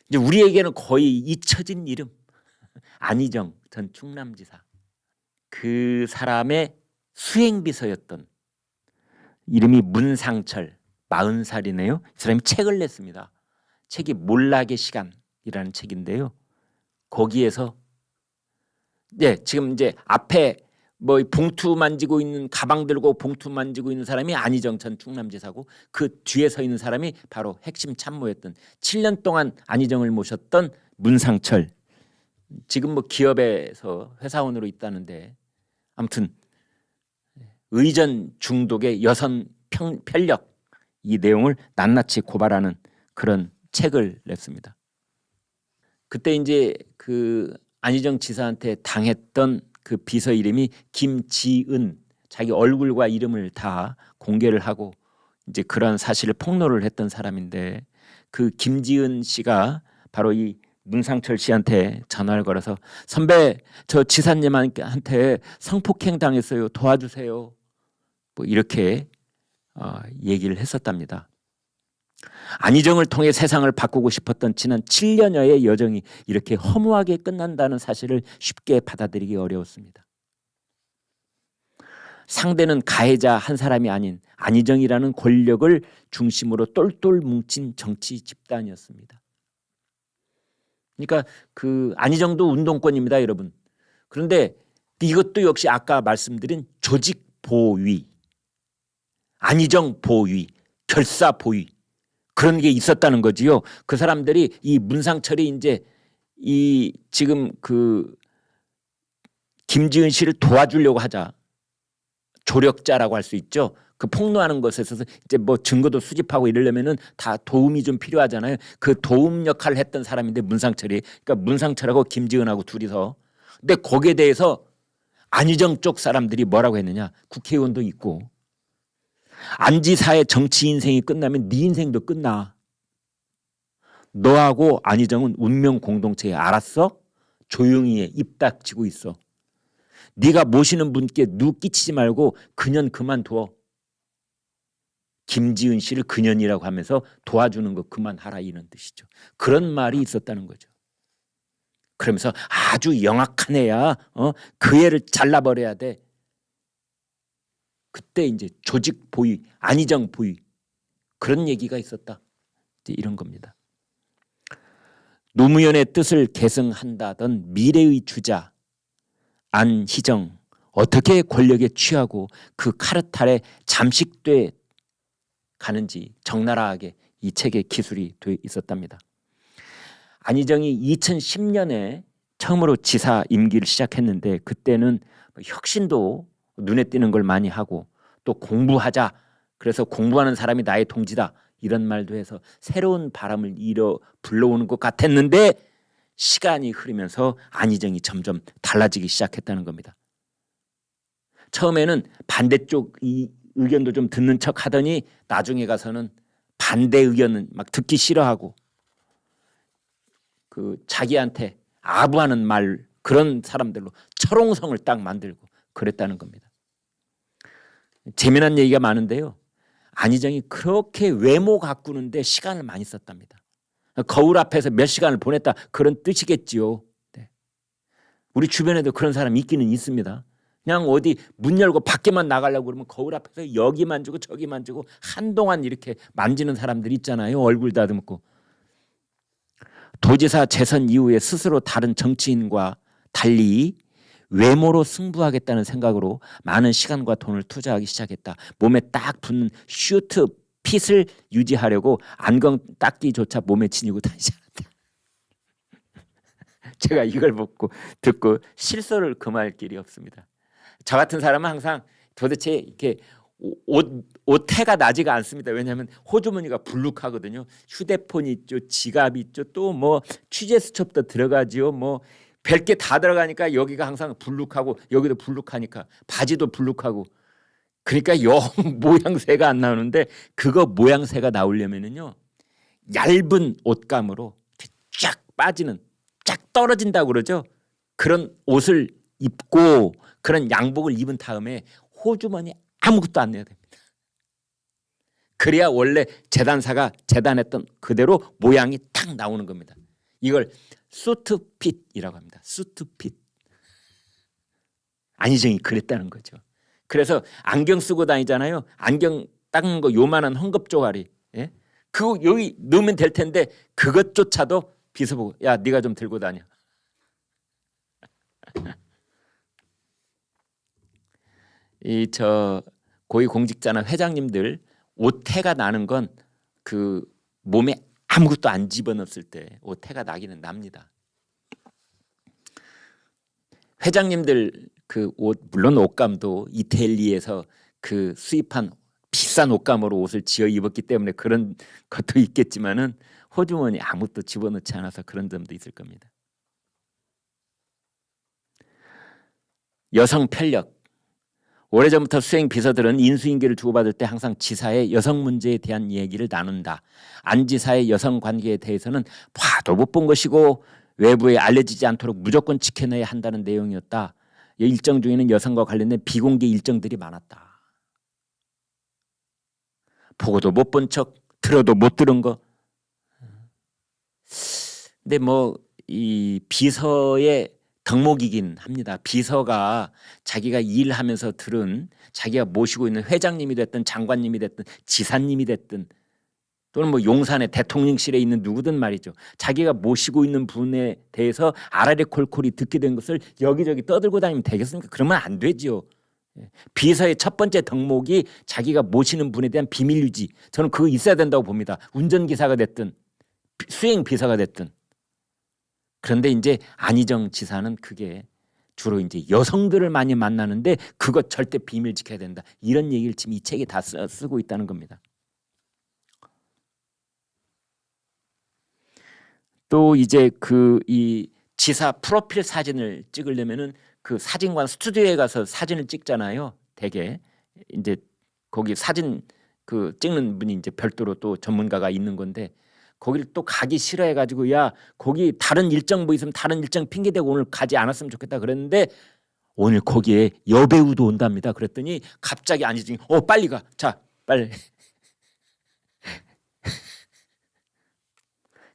이제 우리에게는 거의 잊혀진 이름, 안희정 전 충남지사. 그 사람의 수행비서였던 이름이 문상철, 40살이네요. 이 사람이 책을 냈습니다. 책이 몰락의 시간이라는 책인데요. 거기에서 지금 이제 앞에 뭐 봉투 만지고 있는, 가방 들고 봉투 만지고 있는 사람이 안희정 전 충남지사고, 그 뒤에 서 있는 사람이 바로 핵심 참모였던, 7년 동안 안희정을 모셨던 문상철. 지금 뭐 기업에서 회사원으로 있다는데, 아무튼 의전 중독의 여성 편력, 이 내용을 낱낱이 고발하는 그런 책을 냈습니다. 그때 이제 그 안희정 지사한테 당했던 그 비서 이름이 김지은, 자기 얼굴과 이름을 다 공개를 하고 이제 그런 사실을 폭로를 했던 사람인데, 그 김지은 씨가 바로 이 문상철 씨한테 전화를 걸어서 선배, 저 지사님한테 성폭행 당했어요. 도와주세요. 뭐 이렇게 얘기를 했었답니다. 안희정을 통해 세상을 바꾸고 싶었던 지난 7년여의 여정이 이렇게 허무하게 끝난다는 사실을 쉽게 받아들이기 어려웠습니다. 상대는 가해자 한 사람이 아닌 안희정이라는 권력을 중심으로 똘똘 뭉친 정치 집단이었습니다. 그러니까 그 안희정도 운동권입니다, 여러분. 그런데 이것도 역시 아까 말씀드린 조직 보위, 안희정 보위, 결사 보위, 그런 게 있었다는 거지요. 그 사람들이, 이 문상철이 이제 이 지금 그 김지은 씨를 도와주려고 하자, 조력자라고 할 수 있죠. 그 폭로하는 것에 있어서 이제 뭐 증거도 수집하고 이러려면은 다 도움이 좀 필요하잖아요. 그 도움 역할을 했던 사람인데 문상철이, 그러니까 문상철하고 김지은하고 둘이서. 근데 거기에 대해서 안희정 쪽 사람들이 뭐라고 했느냐, 국회의원도 있고, 안 지사의 정치 인생이 끝나면 네 인생도 끝나. 너하고 안희정은 운명 공동체에, 알았어? 조용히 해. 입 닥치고 있어. 네가 모시는 분께 누 끼치지 말고 그년 그만둬. 김지은 씨를 그년이라고 하면서 도와주는 거 그만하라, 이런 뜻이죠. 그런 말이 있었다는 거죠. 그러면서 아주 영악한 애야. 그 애를 잘라버려야 돼. 그때 이제 조직 보위, 안희정 보위, 그런 얘기가 있었다. 이제 이런 겁니다. 노무현의 뜻을 계승한다던 미래의 주자 안희정, 어떻게 권력에 취하고 그 카르텔에 잠식돼 가는지 적나라하게 이 책에 기술이 돼 있었답니다. 안희정이 2010년에 처음으로 지사 임기를 시작했는데, 그때는 혁신도 눈에 띄는 걸 많이 하고, 또 공부하자, 그래서 공부하는 사람이 나의 동지다, 이런 말도 해서 새로운 바람을 불러오는 것 같았는데, 시간이 흐르면서 안희정이 점점 달라지기 시작했다는 겁니다. 처음에는 반대쪽 이 의견도 좀 듣는 척 하더니 나중에 가서는 반대 의견은 막 듣기 싫어하고, 그 자기한테 아부하는 말, 그런 사람들로 철옹성을 딱 만들고 그랬다는 겁니다. 재미난 얘기가 많은데요, 안희정이 그렇게 외모 가꾸는데 시간을 많이 썼답니다. 거울 앞에서 몇 시간을 보냈다, 그런 뜻이겠지요. 네. 우리 주변에도 그런 사람이 있기는 있습니다. 그냥 어디 문 열고 밖에만 나가려고 그러면 거울 앞에서 여기 만지고 저기 만지고 한동안 이렇게 만지는 사람들이 있잖아요. 얼굴 다듬고. 도지사 재선 이후에 스스로 다른 정치인과 달리 외모로 승부하겠다는 생각으로 많은 시간과 돈을 투자하기 시작했다. 몸에 딱 붙는 슈트 핏을 유지하려고 안경 닦기조차 몸에 지니고 다니지 않았다. 제가 이걸 듣고 실소를 금할 길이 없습니다. 저 같은 사람은 항상 도대체 이렇게 옷 태가 나지가 않습니다. 왜냐하면 호주머니가 불룩하거든요. 휴대폰이 있죠, 지갑이 있죠, 또 뭐 취재 수첩도 들어가지요. 뭐 별게 다 들어가니까 여기가 항상 불룩하고, 여기도 불룩하니까 바지도 불룩하고, 그러니까 영 모양새가 안 나오는데, 그거 모양새가 나오려면은요, 얇은 옷감으로 쫙 빠지는, 쫙 떨어진다고 그러죠. 그런 옷을 입고 그런 양복을 입은 다음에 호주머니 아무것도 안 내야 됩니다. 그래야 원래 재단사가 재단했던 그대로 모양이 딱 나오는 겁니다. 이걸 수트핏이라고 합니다. 수트핏. 안희정이 그랬다는 거죠. 그래서 안경 쓰고 다니잖아요. 안경 닦는 거 요만한 헝겊 쪼가리. 예? 그거 여기 넣으면 될 텐데 그것조차도 비서 보고 야 네가 좀 들고 다녀. 이 저 고위공직자나 회장님들 오태가 나는 건 그 몸에 아무것도 안 집어넣었을 때 오태가 나기는 납니다. 회장님들 그 옷 물론 옷감도 이태리에서 그 수입한 비싼 옷감으로 옷을 지어 입었기 때문에 그런 것도 있겠지만은 호주머니 아무것도 집어넣지 않아서 그런 점도 있을 겁니다. 여성 편력. 오래전부터 수행 비서들은 인수인계를 주고받을 때 항상 지사의 여성 문제에 대한 얘기를 나눈다. 안 지사의 여성 관계에 대해서는 봐도 못 본 것이고 외부에 알려지지 않도록 무조건 지켜내야 한다는 내용이었다. 일정 중에는 여성과 관련된 비공개 일정들이 많았다. 보고도 못 본 척, 들어도 못 들은 거. 근데 뭐 이 비서의 덕목이긴 합니다. 비서가 자기가 일하면서 들은 자기가 모시고 있는 회장님이 됐든 장관님이 됐든 지사님이 됐든 또는 뭐 용산의 대통령실에 있는 누구든 말이죠. 자기가 모시고 있는 분에 대해서 아라리 콜콜이 듣게 된 것을 여기저기 떠들고 다니면 되겠습니까? 그러면 안 되지요. 비서의 첫 번째 덕목이 자기가 모시는 분에 대한 비밀 유지. 저는 그거 있어야 된다고 봅니다. 운전기사가 됐든 수행 비서가 됐든. 그런데 이제 안희정 지사는 그게 주로 이제 여성들을 많이 만나는데 그거 절대 비밀 지켜야 된다. 이런 얘기를 지금 이 책에 다 쓰고 있다는 겁니다. 또 이제 그 이 지사 프로필 사진을 찍으려면은 그 사진관 스튜디오에 가서 사진을 찍잖아요. 대개 이제 거기 사진 그 찍는 분이 이제 별도로 또 전문가가 있는 건데 거기를 또 가기 싫어해가지고 야 거기 다른 일정 뭐 있으면 다른 일정 핑계대고 오늘 가지 않았으면 좋겠다 그랬는데 오늘 거기에 여배우도 온답니다. 그랬더니 갑자기 안희정이 빨리 가. 자 빨리.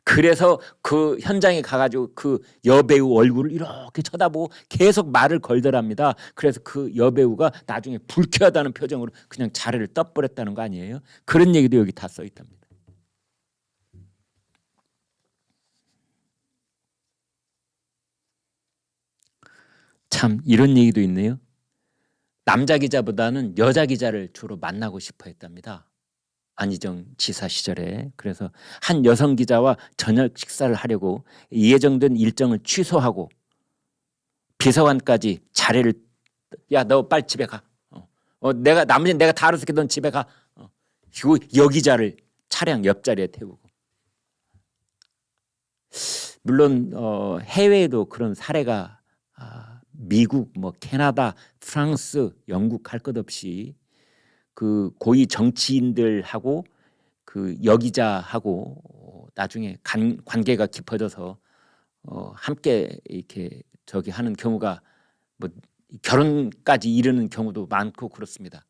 그래서 그 현장에 가가지고 그 여배우 얼굴을 이렇게 쳐다보고 계속 말을 걸더랍니다. 그래서 그 여배우가 나중에 불쾌하다는 표정으로 그냥 자리를 떠버렸다는 거 아니에요? 그런 얘기도 여기 다 써 있답니다. 참 이런 얘기도 있네요. 남자 기자보다는 여자 기자를 주로 만나고 싶어 했답니다. 안희정 지사 시절에. 그래서 한 여성 기자와 저녁 식사를 하려고 예정된 일정을 취소하고 비서관까지 자리를 야 너 빨리 집에 가. 내가 나머지는 내가 다 알아서 넌 집에 가. 그리고 여기자를 차량 옆자리에 태우고. 물론 해외에도 그런 사례가 미국, 뭐 캐나다, 프랑스, 영국 할 것 없이 그 고위 정치인들하고 그 여기자하고 나중에 관계가 깊어져서 함께 이렇게 저기 하는 경우가 뭐 결혼까지 이르는 경우도 많고 그렇습니다.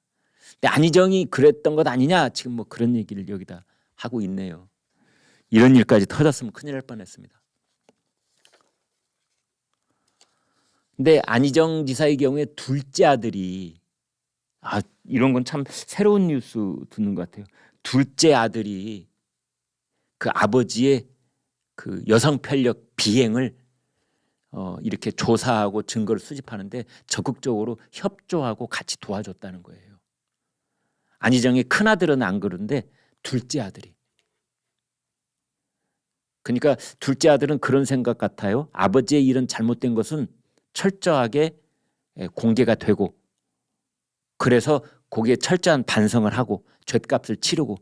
근데 안희정이 그랬던 것 아니냐 지금 뭐 그런 얘기를 여기다 하고 있네요. 이런 일까지 터졌으면 큰일 날 뻔했습니다. 근데 안희정 지사의 경우에 둘째 아들이 이런 건 참 새로운 뉴스 듣는 것 같아요. 둘째 아들이 그 아버지의 그 여성 편력 비행을 이렇게 조사하고 증거를 수집하는데 적극적으로 협조하고 같이 도와줬다는 거예요. 안희정의 큰 아들은 안 그런데 둘째 아들이. 그러니까 둘째 아들은 그런 생각 같아요. 아버지의 일은 잘못된 것은 철저하게 공개가 되고 그래서 거기에 철저한 반성을 하고 죗값을 치르고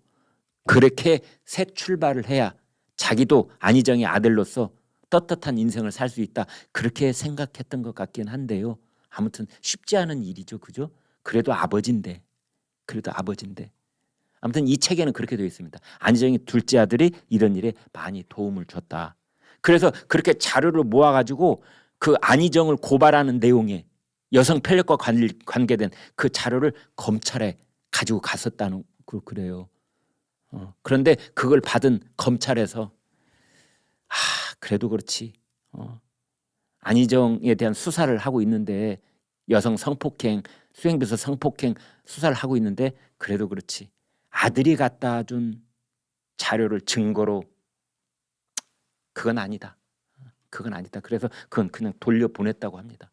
그렇게 새 출발을 해야 자기도 안희정의 아들로서 떳떳한 인생을 살 수 있다. 그렇게 생각했던 것 같긴 한데요. 아무튼 쉽지 않은 일이죠. 그죠? 그래도 아버지인데. 아무튼 이 책에는 그렇게 되어 있습니다. 안희정의 둘째 아들이 이런 일에 많이 도움을 줬다. 그래서 그렇게 자료를 모아가지고 그 안희정을 고발하는 내용에 여성 편력과 관계된 그 자료를 검찰에 가지고 갔었다는 그래요. 그런데 그걸 받은 검찰에서 그래도 그렇지. 안희정에 대한 수사를 하고 있는데 여성 성폭행, 수행비서 성폭행 수사를 하고 있는데 그래도 그렇지. 아들이 갖다 준 자료를 증거로 그건 아니다. 그건 아니다. 그래서 그건 그냥 돌려보냈다고 합니다.